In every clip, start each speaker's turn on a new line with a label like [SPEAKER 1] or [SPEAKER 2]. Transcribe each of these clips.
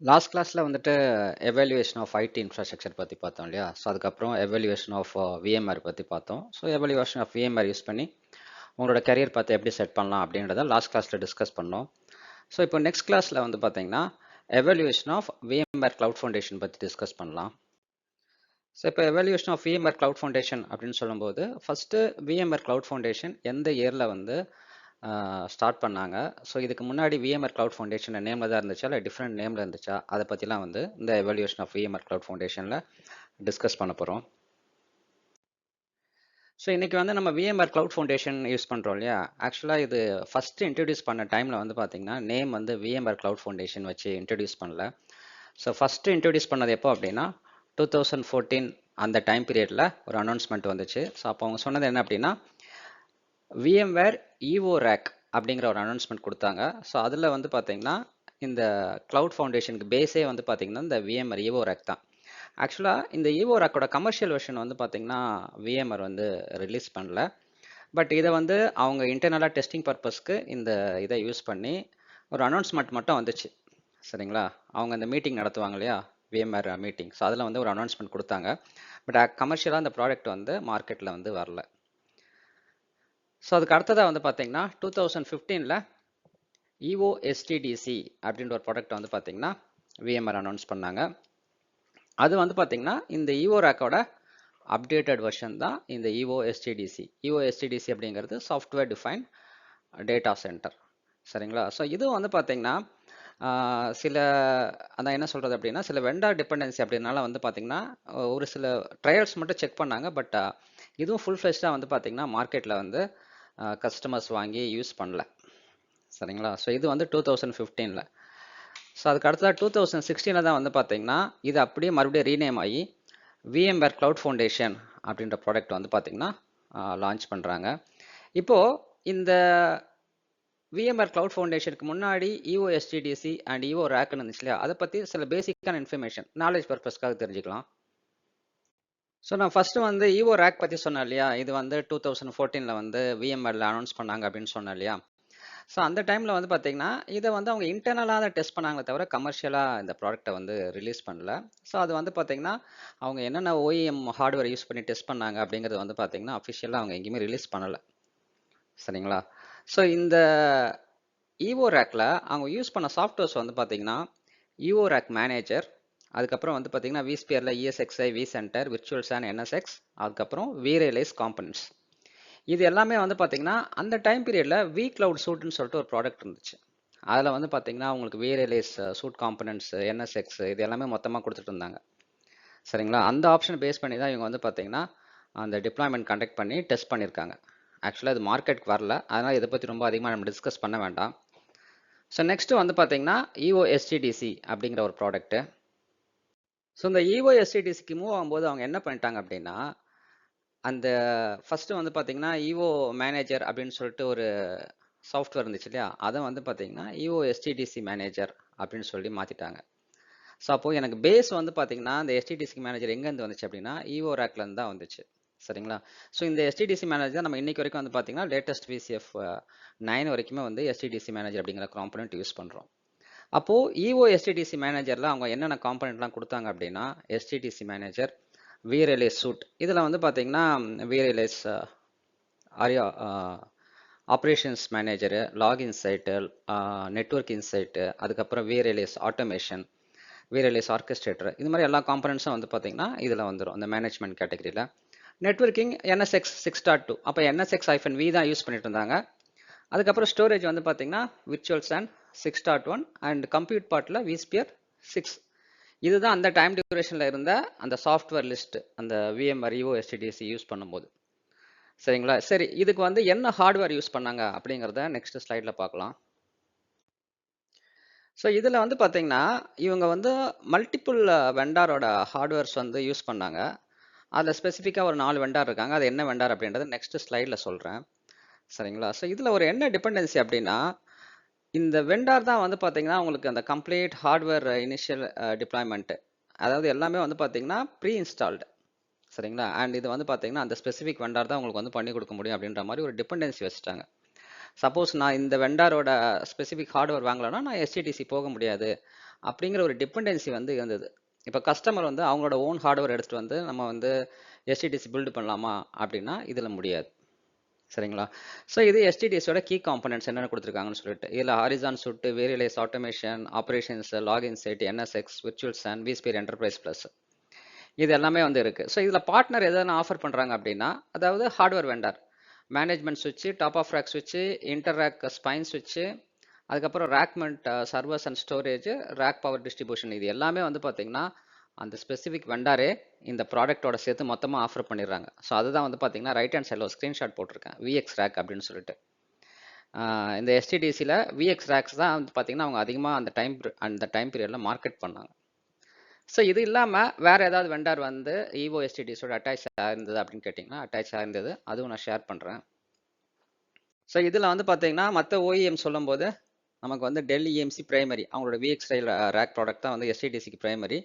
[SPEAKER 1] Last கிளாஸில் வந்துட்டு evaluation of ID infrastructure பற்றி பார்த்தோம் இல்லையா? ஸோ அதுக்கப்புறம் எவாலுவேஷன் ஆஃப் விஎம்ஆர் பற்றி பார்த்தோம். So evaluation of VMware use பண்ணி உங்களோட கரியர் பார்த்து எப்படி செட் பண்ணலாம் அப்படின்றத லாஸ்ட் கிளாஸில் டிஸ்கஸ் பண்ணோம். ஸோ இப்போ நெக்ஸ்ட் கிளாஸில் வந்து பார்த்தீங்கன்னா evaluation of VMware cloud foundation பற்றி டிஸ்கஸ் பண்ணலாம். ஸோ இப்போ evaluation of VMware cloud foundation அப்படின்னு சொல்லும்போது ஃபஸ்ட்டு விஎம்ஆர் கிளவுட் ஃபவுண்டேஷன் எந்த இயரில் வந்து ஸ்டார்ட் பண்ணாங்க. ஸோ இதுக்கு முன்னாடி விஎம்ஆர் கிளவுட் ஃபவுண்டேஷன் நேமில் தான் இருந்துச்சா இல்லை டிஃப்ரெண்ட் நேமில் இருந்துச்சா அதை பற்றிலாம் வந்து இந்த எவாலுவேஷன் ஆஃப் விஎம்ஆர் கிளவுட் ஃபவுண்டேஷனில் டிஸ்கஸ் பண்ண போகிறோம். ஸோ இன்றைக்கி வந்து நம்ம விஎம்ஆர் கிளவுட் ஃபவுண்டேஷன் யூஸ் பண்ணுறோம் இல்லையா? ஆக்சுவலாக இது ஃபஸ்ட்டு இன்ட்ரடியூஸ் பண்ண டைமில் வந்து பார்த்திங்கன்னா நேம் வந்து விஎம்ஆர் கிளவுட் ஃபவுண்டேஷன் வச்சு இன்ட்ரடியூஸ் பண்ணல. ஸோ ஃபஸ்ட்டு இன்ட்ரடியூஸ் பண்ணது எப்போ அப்படின்னா 2014 அந்த டைம் பீரியடில் ஒரு அனௌன்ஸ்மெண்ட் வந்துச்சு. ஸோ அப்போ அவங்க சொன்னது என்ன அப்படின்னா VMware EVO Rack அப்படிங்கிற ஒரு அனௌன்ஸ்மெண்ட் கொடுத்தாங்க. ஸோ அதில் வந்து பார்த்தீங்கன்னா இந்த கிளவுட் ஃபவுண்டேஷனுக்கு பேஸே வந்து பார்த்தீங்கன்னா இந்த VMware EVO Rack தான். ஆக்சுவலாக இந்த EVO Rackோட கமர்ஷியல் வெர்ஷன் வந்து பார்த்தீங்கன்னா VMware வந்து ரிலீஸ் பண்ணல. பட் இதை வந்து அவங்க இன்டர்னலாக டெஸ்டிங் பர்பஸ்க்கு இந்த இதை யூஸ் பண்ணி ஒரு அனௌன்ஸ்மெண்ட் மட்டும் வந்துச்சு. சரிங்களா? அவங்க இந்த மீட்டிங் நடத்துவாங்க இல்லையா? VMware meeting. ஸோ அதில் வந்து ஒரு அனௌன்ஸ்மெண்ட் கொடுத்தாங்க. பட் கமர்ஷியலாக அந்த ப்ராடக்ட் வந்து மார்க்கெட்டில் வந்து வரல. ஸோ அதுக்கு அடுத்ததாக வந்து பார்த்தீங்கன்னா 2015 EVO STDC அப்படின்ற ஒரு ப்ராடக்ட் வந்து பார்த்தீங்கன்னா VMware அனௌன்ஸ் பண்ணாங்க. அது வந்து பார்த்தீங்கன்னா இந்த EVO Rackோட அப்டேட்டட் வெர்ஷன் தான் இந்த EVO STDC. EVO STDC அப்படிங்கிறது சாஃப்ட்வேர் டிஃபைன் டேட்டா சென்டர். சரிங்களா? ஸோ இதுவும் வந்து பார்த்தீங்கன்னா சில அதான் என்ன சொல்கிறது அப்படின்னா சில வெண்டார் டிபெண்டன்சி அப்படின்னால வந்து பார்த்தீங்கன்னா ஒரு சில ட்ரையல்ஸ் மட்டும் செக் பண்ணாங்க. பட் இதுவும் ஃபுல் ஃப்ளெஷ்டாக வந்து பார்த்தீங்கன்னா மார்க்கெட்டில் வந்து கஸ்டமர்ஸ் வாங்கி யூஸ் பண்ணல. சரிங்களா? ஸோ இது வந்து 2015. ஸோ அதுக்கு அடுத்ததாக 2016 தான் வந்து பார்த்தீங்கன்னா இது அப்படியே மறுபடியும் ரீநேம் ஆகி VMware கிளவுட் ஃபவுண்டேஷன் அப்படின்ற ப்ராடக்ட் வந்து பார்த்தீங்கன்னா லான்ச் பண்ணுறாங்க. இப்போது இந்த VMware கிளவுட் ஃபவுண்டேஷனுக்கு முன்னாடி EVO STDC அண்ட் EVO Rackன்னு இருந்துச்சு இல்லையா? அதை பற்றி சில பேசிக்கான இன்ஃபர்மேஷன் நாலேஜ் பர்பஸ்க்காக தெரிஞ்சுக்கலாம். ஸோ நான் ஃபஸ்ட்டு வந்து EVO Rack பற்றி சொன்னேன் இல்லையா? இது வந்து 2014 வந்து VMwareல அனௌன்ஸ் பண்ணாங்க அப்படின்னு சொன்னேன் இல்லையா? ஸோ அந்த டைமில் வந்து பார்த்தீங்கன்னா இதை வந்து அவங்க இன்டர்னலாக தான் டெஸ்ட் பண்ணாங்களே தவிர கமர்ஷியலாக இந்த ப்ராடக்ட்டை வந்து ரிலீஸ் பண்ணல. ஸோ அது வந்து பார்த்தீங்கன்னா அவங்க என்னென்ன OEM ஹார்ட்வேர் யூஸ் பண்ணி டெஸ்ட் பண்ணாங்க அப்படிங்கிறது வந்து பார்த்தீங்கன்னா அஃபிஷியலாக அவங்க எங்கேயுமே ரிலீஸ் பண்ணலை. சரிங்களா? ஸோ இந்த EVO Rackல அவங்க யூஸ் பண்ண சாஃப்ட்வேர்ஸ் வந்து பார்த்தீங்கன்னா EVO Rack மேனேஜர், அதுக்கப்புறம் வந்து பார்த்தீங்கன்னா vSphereல ESXi, vCenter, Virtual SAN, NSX, அதுக்கப்புறம் vRealize காம்பனன்ட்ஸ். இது எல்லாமே வந்து பார்த்தீங்கன்னா அந்த டைம் பீரியடில் vCloud Suiteன்னு சொல்லிட்டு ஒரு ப்ராடக்ட் இருந்துச்சு. அதில் வந்து பார்த்தீங்கன்னா உங்களுக்கு vRealize சூட் காம்பனன்ட்ஸ், NSX இது எல்லாமே மொத்தமாக கொடுத்துட்டு இருந்தாங்க. சரிங்களா? அந்த ஆப்ஷன் பேஸ் பண்ணி தான் இவங்க வந்து பார்த்தீங்கன்னா அந்த டிப்ளாய்மெண்ட் கண்டக்ட் பண்ணி டெஸ்ட் பண்ணியிருக்காங்க. ஆக்சுவலாக இது மார்க்கெட்டுக்கு வரல, அதனால் இதை பற்றி ரொம்ப அதிகமாக நம்ம டிஸ்கஸ் பண்ண வேண்டாம். ஸோ நெக்ஸ்ட்டு வந்து பார்த்தீங்கன்னா EVO STDC அப்படிங்கிற ஒரு ப்ராடக்ட்டு. ஸோ இந்த EVO STDCக்கு மூவ் ஆகும்போது அவங்க என்ன பண்ணிட்டாங்க அப்படின்னா அந்த ஃபஸ்ட்டு வந்து பார்த்தீங்கன்னா EVO மேனேஜர் அப்படின்னு சொல்லிட்டு ஒரு சாஃப்ட்வேர் இருந்துச்சு இல்லையா? அதை வந்து பார்த்தீங்கன்னா EVO STDC மேனேஜர் அப்படின்னு சொல்லி மாற்றிட்டாங்க. ஸோ அப்போது எனக்கு பேஸ் வந்து பார்த்தீங்கன்னா இந்த STDC மேனேஜர் எங்கேருந்து வந்துச்சு அப்படின்னா EVO Rackலேருந்து தான் வந்துச்சு. சரிங்களா? ஸோ இந்த STDC மேனேஜர் நம்ம இன்னைக்கு வரைக்கும் வந்து பார்த்தீங்கன்னா லேட்டஸ்ட் VCF 9 வரைக்குமே வந்து STDC மேனேஜர் அப்படிங்கிற காம்பனண்ட் யூஸ் பண்ணுறோம். அப்போது EVO STDC மேனேஜரில் அவங்க என்னென்ன காம்பனண்ட்லாம் கொடுத்தாங்க அப்படின்னா STDC மேனேஜர், vRealize சூட், இதில் வந்து பார்த்தீங்கன்னா vRealize Aria operations manager, log insight, network insight, அதுக்கப்புறம் vRealize ஆட்டோமேஷன், vRealize ஆர்கெஸ்ட்ரேட்டர், இது மாதிரி எல்லா காம்பனண்ட்ஸும் வந்து பார்த்தீங்கன்னா இதில் வந்துடும் அந்த மேனேஜ்மெண்ட் கேட்டகரியில். நெட்வொர்க்கிங் NSX 6.2, அப்போ NSX-V தான் யூஸ் பண்ணிட்டு இருந்தாங்க. அதுக்கப்புறம் ஸ்டோரேஜ் வந்து பார்த்தீங்கன்னா Virtual SAN 6.1 அண்ட் கம்ப்யூட் பார்ட்டில் vSphere 6. இதுதான் அந்த டைம் டியூரேஷனில் இருந்த அந்த சாஃப்ட்வேர் லிஸ்ட் அந்த VMware EVO STDC யூஸ் பண்ணும்போது. சரிங்களா? சரி, இதுக்கு வந்து என்ன ஹார்ட்வேர் யூஸ் பண்ணாங்க அப்படிங்கிறத நெக்ஸ்ட் ஸ்லைடில் பார்க்கலாம். ஸோ இதில் வந்து பார்த்தீங்கன்னா இவங்க வந்து மல்டிபிள் வெண்டாரோட ஹார்ட்வேர்ஸ் வந்து யூஸ் பண்ணாங்க. அதில் ஸ்பெசிஃபிக்காக ஒரு 4 வெண்டார் இருக்காங்க. அது என்ன வெண்டார் அப்படின்றத நெக்ஸ்ட் ஸ்லைடில் சொல்கிறேன். சரிங்களா? ஸோ இதில் ஒரு என்ன டிபெண்டன்சி அப்படின்னா இந்த வெண்டார் தான் வந்து பார்த்தீங்கன்னா உங்களுக்கு அந்த கம்ப்ளீட் ஹார்ட்வேர் இனிஷியல் டிப்ளாய்மெண்ட்டு, அதாவது எல்லாமே வந்து பார்த்தீங்கன்னா ப்ரீ இன்ஸ்டால்டு. சரிங்களா? அண்ட் இது வந்து பார்த்தீங்கன்னா அந்த ஸ்பெசிஃபிக் வெண்டார் தான் உங்களுக்கு வந்து பண்ணி கொடுக்க முடியும் அப்படின்ற மாதிரி ஒரு டிபெண்டன்சி வச்சுட்டாங்க. சப்போஸ் நான் இந்த வெண்டாரோட ஸ்பெசிஃபிக் ஹார்ட்வேர் வாங்கலைன்னா நான் STDC போக முடியாது அப்படிங்கிற ஒரு டிபெண்டன்சி வந்து இருந்தது. இப்போ கஸ்டமர் வந்து அவங்களோட ஓன் ஹார்ட்வேர் எடுத்துகிட்டு வந்து நம்ம வந்து எஸ்டிடிசி பில்டு பண்ணலாமா அப்படின்னா இதில் முடியாது. சரிங்களா? ஸோ இது எஸ்டிடிஎஸோட கீ காம்பனன்ட்ஸ் என்னென்ன கொடுத்துருக்காங்கன்னு சொல்லிட்டு இதில் ஹாரிசான் சுட்டு vRealize automation operations login set NSX virtual SAN vSphere enterprise plus இது எல்லாமே வந்து இருக்கு. ஸோ இதில் பார்ட்னர் எதனா ஆஃபர் பண்ணுறாங்க அப்படின்னா அதாவது ஹார்ட்வேர் வெண்டார் மேனேஜ்மெண்ட் சுவிட்சு டாப் ஆஃப் ரேக் சுவிட்சு இன்டர் ரேக் ஸ்பைன் சுவிட்சு அதுக்கப்புறம் ரேக்மெண்ட் servers and storage rack power distribution இது எல்லாமே வந்து பார்த்தீங்கன்னா அந்த ஸ்பெசிஃபிக் வெண்டாரே இந்த ப்ராடக்ட்டோட சேர்த்து மொத்தமாக ஆஃபர் பண்ணிடுறாங்க. ஸோ அதுதான் வந்து பார்த்தீங்கன்னா ரைட் ஹேண்ட் சைடில் ஒரு ஸ்க்ரீன்ஷாட் போட்டிருக்கேன் விஎக்ஸ் ரேக் அப்படின்னு சொல்லிட்டு. இந்த எஸ்டிடிசியில் விஎக்ஸ் ரேக்ஸ் தான் வந்து பார்த்தீங்கன்னா அவங்க அதிகமாக அந்த டைம் பீரியடில் மார்க்கெட் பண்ணாங்க. ஸோ இது இல்லாமல் வேறு ஏதாவது வெண்டார் வந்து ஈவோ எஸ்டிடிஸோட அட்டாச் ஆயிருந்தது அப்படின்னு கேட்டிங்கன்னா அட்டாச் ஆயிருந்தது, அதுவும் நான் ஷேர் பண்ணுறேன். ஸோ இதில் வந்து பார்த்தீங்கன்னா மற்ற ஓஇஎம் சொல்லும்போது நமக்கு வந்து டெல் இஎம்சி பிரைமரி அவங்களோட விஎக்ஸ் ஸ்டைல் ரேக் ப்ராடக்ட் தான் வந்து எஸ்டிடிசிக்கு பிரைமரி.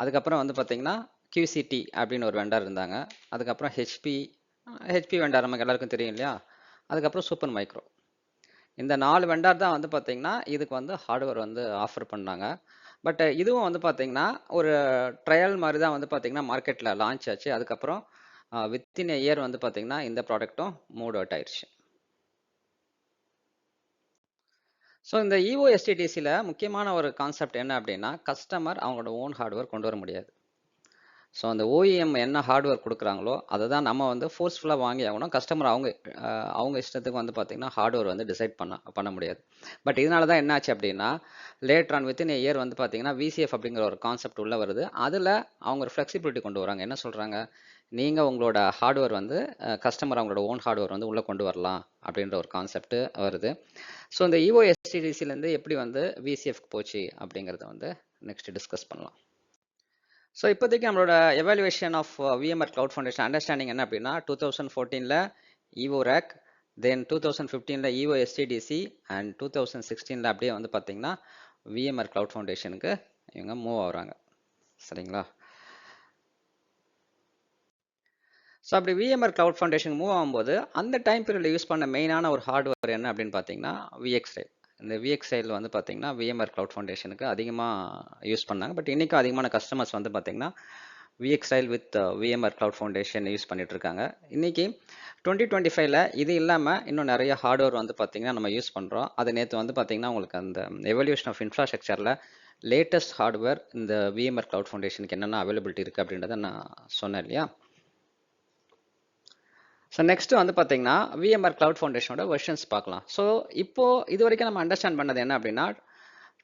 [SPEAKER 1] அதுக்கப்புறம் வந்து பார்த்தீங்கன்னா QCT அப்படின்னு ஒரு வெண்டார் இருந்தாங்க. அதுக்கப்புறம் ஹெச்பி வெண்டார் நமக்கு எல்லாருக்கும் தெரியும் இல்லையா. அதுக்கப்புறம் சூப்பர் மைக்ரோ. இந்த 4 வெண்டார் தான் வந்து பார்த்தீங்கன்னா இதுக்கு வந்து ஹார்ட்வேர் வந்து ஆஃபர் பண்ணாங்க. பட் இதுவும் வந்து பார்த்தீங்கன்னா ஒரு ட்ரையல் மாதிரி தான் வந்து பார்த்தீங்கன்னா மார்க்கெட்டில் லான்ச் ஆச்சு. அதுக்கப்புறம் வித்தின் இயர் வந்து பார்த்தீங்கன்னா இந்த ப்ராடக்ட்டும் மூட் அவுட் ஆயிடுச்சு. ஸோ இந்த ஈவோ எஸ்டிடிசியில் முக்கியமான ஒரு கான்செப்ட் என்ன அப்படின்னா கஸ்டமர் அவங்களோட ஓன் ஹார்ட்வேர் கொண்டு வர முடியாது. ஸோ அந்த ஓஇஎம் என்ன ஹார்ட்வேர் கொடுக்குறாங்களோ அதை தான் நம்ம வந்து ஃபோர்ஸ்ஃபுல்லாக வாங்கி ஆகணும். கஸ்டமர் அவங்க இஷ்டத்துக்கு வந்து பார்த்தீங்கன்னா ஹார்ட்வேர் வந்து டிசைட் பண்ண முடியாது. பட் இதனால தான் என்னாச்சு அப்படின்னா லேட்டர் ஆன் வித்தின் இயர் வந்து பார்த்தீங்கன்னா விசிஎஃப் அப்படிங்கிற ஒரு கான்செப்ட் உள்ள வருது. அதில் அவங்க ஒரு ஃப்ளெக்சிபிலிட்டி கொண்டு வராங்க. என்ன சொல்கிறாங்க, நீங்கள் உங்களோட ஹார்ட்வேர் வந்து கஸ்டமர் அவங்களோட ஓன் ஹார்ட்வேர் வந்து உள்ளே கொண்டு வரலாம் அப்படின்ற ஒரு கான்செப்ட் வருது. ஸோ இந்த ஈவோ எஸ்டிடிசிலேருந்து எப்படி வந்து விசிஎஃப்க்கு போச்சு அப்படிங்கிறத வந்து நெக்ஸ்ட் டிஸ்கஸ் பண்ணலாம். ஸோ இப்போதைக்கு நம்மளோட evaluation of VMware cloud foundation understanding என்ன அப்படின்னா 2014 EVO rail, then 2015 EVO SDDC and 2016 அப்படியே வந்து பார்த்தீங்கன்னா விஎம்ஆர் கிளவுட் ஃபவுண்டேஷனுக்கு இவங்க மூவ் ஆகுறாங்க. சரிங்களா? ஸோ அப்படி விஎம்ஆர் கிளவுட் ஃபவுண்டேஷன் மூவ் ஆகும்போது அந்த டைம் பீரியடில் யூஸ் பண்ண மெயினான ஒரு ஹார்ட்வேர் என்ன அப்படின்னு பார்த்தீங்கன்னா விஎக்ஸ் ஸ்டைல். இந்த விஎக்ஸ் ஸ்டைல் வந்து பார்த்தீங்கன்னா விஎம்ஆர் கிளவுட் ஃபவுண்டேஷனுக்கு அதிகமாக யூஸ் பண்ணாங்க. பட் இன்றைக்கும் அதிகமான கஸ்டமர்ஸ் வந்து பார்த்தீங்கன்னா VX style with VMR cloud foundation use பண்ணிட்டு இருக்காங்க. இன்றைக்கி 2025 இது இல்லாமல் இன்னும் நிறைய ஹார்ட்வேர் வந்து பார்த்தீங்கன்னா நம்ம யூஸ் பண்ணுறோம். அது நேற்று வந்து பார்த்தீங்கன்னா உங்களுக்கு அந்த எவல்யூஷன் ஆஃப் இன்ஃப்ராஸ்ட்ரக்சரில் லேட்டஸ்ட் ஹார்ட்வேர் இந்த விஎம்ஆர் கிளவுட் ஃபவுண்டேஷனுக்கு என்னென்ன அவைலபிலிட்டி இருக்குது அப்படின்றத நான் சொன்னேன் இல்லையா. ஸோ நெக்ஸ்ட் வந்து பார்த்தீங்கன்னா விஎம்ஆர் கிளவுட் ஃபவுண்டேஷனோட வெர்ஷன்ஸ் பார்க்கலாம். ஸோ இப்போ இது வரைக்கும் நம்ம அண்டர்ஸ்டாண்ட் பண்ணது என்ன அப்படின்னா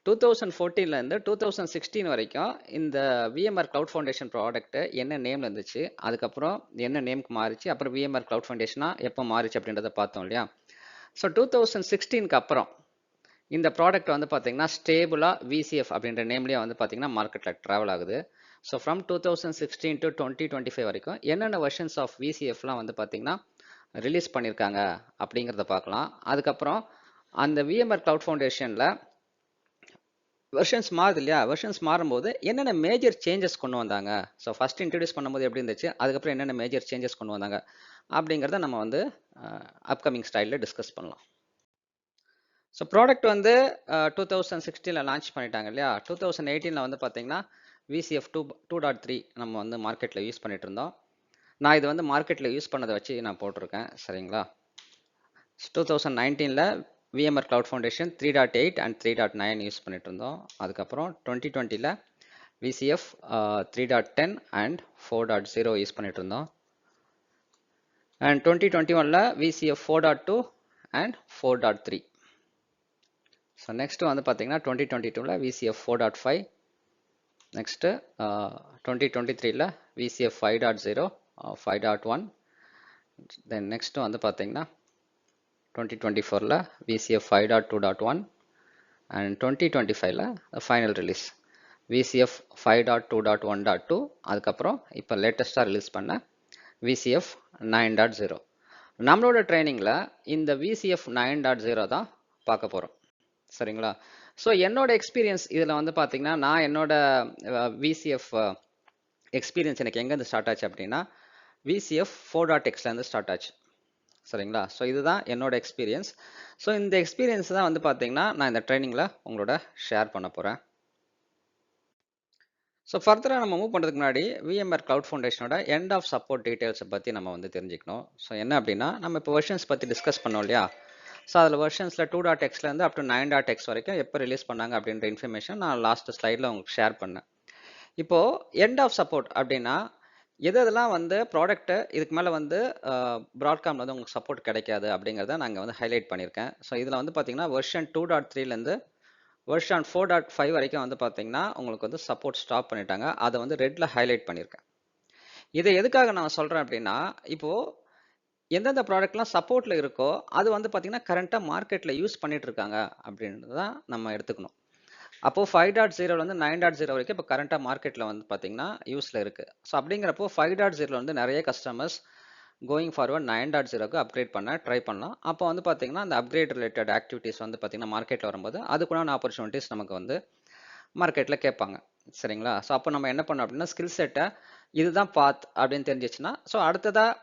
[SPEAKER 1] 2014 2016 வரைக்கும் இந்த விஎம்ஆர் கிளவுட் ஃபவுண்டேஷன் ப்ராடக்ட் என்ன நேம்ல இருந்துச்சு, அதுக்கப்புறம் என்ன நேம்க்கு மாறிச்சு, அப்புறம் விஎம்ஆர் கிளவுட் ஃபவுண்டேஷனா எப்போ மாறிச்சு அப்படின்றத பார்த்தோம் இல்லையா. ஸோ 2016க்கு அப்புறம் இந்த ப்ராடக்ட் வந்து பார்த்தீங்கன்னா ஸ்டேபிளாக விசிஎஃப் அப்படின்ற நேம்லேயே வந்து பார்த்தீங்கன்னா மார்க்கெட்டில் ட்ராவல் ஆகுது. ஸோ ஃப்ரம் 2016 to 2025 வரைக்கும் என்னென்ன வெர்ஷன்ஸ் ஆஃப் விசிஎஃப்லாம் வந்து பார்த்தீங்கன்னா ரிலீஸ் பண்ணியிருக்காங்க அப்படிங்கிறத பார்க்கலாம். அதுக்கப்புறம் அந்த விஎம்ஆர் கிளவுட் ஃபவுண்டேஷனில் வெர்ஷன்ஸ் மாறுது இல்லையா, வெர்ஷன்ஸ் மாறும்போது என்னென்ன மேஜர் சேஞ்சஸ் கொண்டு வந்தாங்க, ஸோ ஃபஸ்ட் இன்ட்ரடியூஸ் பண்ணும்போது எப்படி இருந்துச்சு, அதுக்கப்புறம் என்னென்ன மேஜர் சேஞ்சஸ் கொண்டு வந்தாங்க அப்படிங்கிறத நம்ம வந்து அப்கமிங் ஸ்டைலில் டிஸ்கஸ் பண்ணலாம். ஸோ ப்ராடக்ட் வந்து 2016 லான்ச் பண்ணிட்டாங்க இல்லையா. 2018 வந்து பார்த்தீங்கன்னா விசிஎஃப் 2.3 நம்ம வந்து மார்க்கெட்டில் யூஸ் பண்ணிட்டு இருந்தோம். நான் இது வந்து மார்க்கெட்டில் யூஸ் பண்ணதை வச்சு நான் போட்டிருக்கேன். சரிங்களா? 2019 VMR cloud foundation 3.8 and 3.9 use பண்ணிட்டு இருந்தோம். அதுக்கப்புறம் 2020 விசிஎஃப் 3.10 அண்ட் 4.0 யூஸ் பண்ணிட்டு இருந்தோம். And 2021 VCF 4.2 and 4.3. So next வந்து பார்த்தீங்கன்னா 2022 VCF 4.5. Next 2023 VCF 5.0 5.1. Then next வந்து பார்த்தீங்கன்னா 2024 VCF 5.2.1 and 2025 final release VCF 5.2.1.2. அதுக்கப்புறம் இப்போ லேட்டஸ்ட்டாக ரிலீஸ் பண்ண விசிஎஃப் 9.0. நம்மளோட ட்ரைனிங்கில் இந்த விசிஎஃப் 9.0 தான் பார்க்க போகிறோம். சரிங்களா? ஸோ என்னோட எக்ஸ்பீரியன்ஸ் இதில் வந்து பார்த்தீங்கன்னா நான் என்னோட விசிஎஃப் எக்ஸ்பீரியன்ஸ் எனக்கு எங்கேருந்து ஸ்டார்ட் ஆச்சு அப்படின்னா விசிஎஃப் 4.xலேருந்து ஸ்டார்ட் ஆச்சு. சரிங்களா? ஸோ இதுதான் என்னோட எக்ஸ்பீரியன்ஸ். ஸோ இந்த எக்ஸ்பீரியன்ஸ் தான் வந்து பார்த்தீங்கன்னா நான் இந்த ட்ரைனிங்கில் உங்களோட ஷேர் பண்ண போகிறேன். ஸோ ஃபர்தராக நம்ம மூவ் பண்ணுறதுக்கு முன்னாடி VMware Cloud Foundationோட எண்ட் ஆஃப் சப்போர்ட் டீட்டெயில்ஸை பற்றி நம்ம வந்து தெரிஞ்சுக்கணும். ஸோ என்ன அப்படின்னா நம்ம இப்போ வெர்ஷன்ஸ் பற்றி டிஸ்கஸ் பண்ணோம் இல்லையா? ஸோ அதில் வெர்ஷன்ஸில் 2.xலேருந்து அப் டு 9.x வரைக்கும் எப்போ ரிலீஸ் பண்ணாங்க அப்படின்ற இன்ஃபர்மேஷன் நான் லாஸ்ட் ஸ்லைடில் உங்களுக்கு ஷேர் பண்ணேன். இப்போது எண்ட் ஆஃப் சப்போர்ட் அப்படின்னா எதெல்லாம் வந்து ப்ராடக்ட்டு இதுக்கு மேலே வந்து ப்ராட்காம் வந்து உங்களுக்கு சப்போர்ட் கிடைக்காது அப்படிங்கிறத நாங்கள் வந்து ஹைலைட் பண்ணியிருக்கேன். ஸோ இதில் வந்து பார்த்தீங்கன்னா வெர்ஷன் 2.3லேருந்து வெர்ஷன் 4.5 வரைக்கும் வந்து பார்த்தீங்கன்னா உங்களுக்கு வந்து சப்போர்ட் ஸ்டாப் பண்ணிட்டாங்க. அதை வந்து ரெட்ல ஹைலைட் பண்ணியிருக்கேன். இதை எதுக்காக நான் சொல்கிறேன் அப்படின்னா இப்போது எந்தெந்த ப்ராடக்ட்லாம் சப்போர்ட்டில் இருக்கோ அது வந்து பார்த்தீங்கன்னா கரண்ட்டாக மார்க்கெட்டில் யூஸ் பண்ணிட்டு இருக்காங்க அப்படின்றது தான் நம்ம எடுத்துக்கணும். அப்போது 5.0 வந்து 9.0 வரைக்கும் இப்போ கரண்ட்டாக மார்க்கெட்டில் வந்து பார்த்தீங்கன்னா யூஸில் இருக்குது. ஸோ அப்படிங்கிறப்போ 5.0 வந்து நிறைய கஸ்டமர்ஸ் கோயிங் ஃபார்வர்ட் 9.0க்கு அப்கிரேட் பண்ண ட்ரை பண்ணலாம். அப்போ வந்து பார்த்தீங்கன்னா அந்த அப்கிரேட் ரிலேட்டட் ஆக்டிவிட்டீஸ் வந்து பார்த்தீங்கன்னா மார்க்கெட்டில் வரும்போது அதுக்குண்டான ஆப்பர்ச்சுனிட்டிஸ் நமக்கு வந்து மார்க்கெட்டில் கேட்பாங்க. சரிங்களா? ஸோ அப்போ நம்ம என்ன பண்ணோம் அப்படின்னா ஸ்கில் செட்டை இதுதான் பாத் அப்படின்னு தெரிஞ்சிச்சுன்னா ஸோ அடுத்ததாக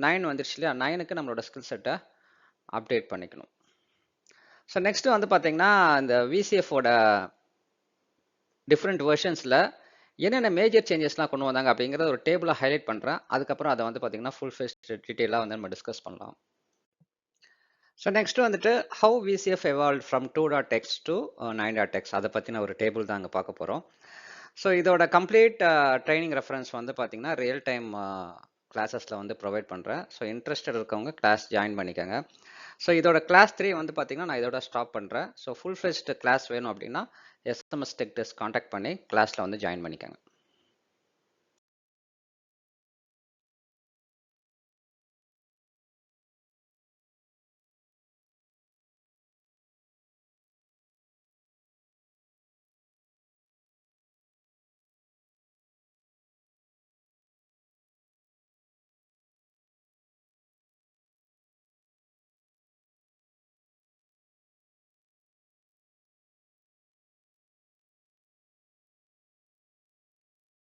[SPEAKER 1] 9 வந்துருச்சு இல்லையா? 9க்கு நம்மளோட ஸ்கில் செட்டை அப்டேட் பண்ணிக்கணும். ஸோ நெக்ஸ்ட் வந்து பார்த்தீங்கன்னா இந்த VCFோட டிஃப்ரெண்ட் வெர்ஷன்ஸில் என்னென்ன மேஜர் சேஞ்சஸ்லாம் கொண்டு வந்தாங்க அப்படிங்கிறத ஒரு டேபிளாக ஹைலைட் பண்ணுறேன். அதுக்கப்புறம் அதை வந்து பார்த்தீங்கன்னா ஃபுல் ஃபேஸ் டீட்டெயிலாக வந்து நம்ம டிஸ்கஸ் பண்ணலாம். ஸோ நெக்ஸ்ட் வந்துட்டு how VCF evolve from 2.x to 9.x அதை பற்றின ஒரு டேபிள் தான் அங்கே பார்க்க போகிறோம். ஸோ இதோட கம்ப்ளீட் ட்ரைனிங் ரெஃபரன்ஸ் வந்து பார்த்தீங்கன்னா ரியல் டைம் கிளாஸஸில் வந்து ப்ரொவைட் பண்ணுறேன். ஸோ இன்ட்ரெஸ்டட் இருக்கவங்க கிளாஸ் ஜாயின் பண்ணிக்கோங்க. ஸோ இதோட கிளாஸ் 3 வந்து பார்த்தீங்கன்னா நான் இதோட ஸ்டாப் பண்ணுறேன். ஸோ ஃபுல் ஃபேஸ்டு கிளாஸ் வேணும் அப்படின்னா SMS Tech Desk காண்டாக்ட் பண்ணி கிளாஸில் வந்து ஜாயின் பண்ணிக்கோங்க.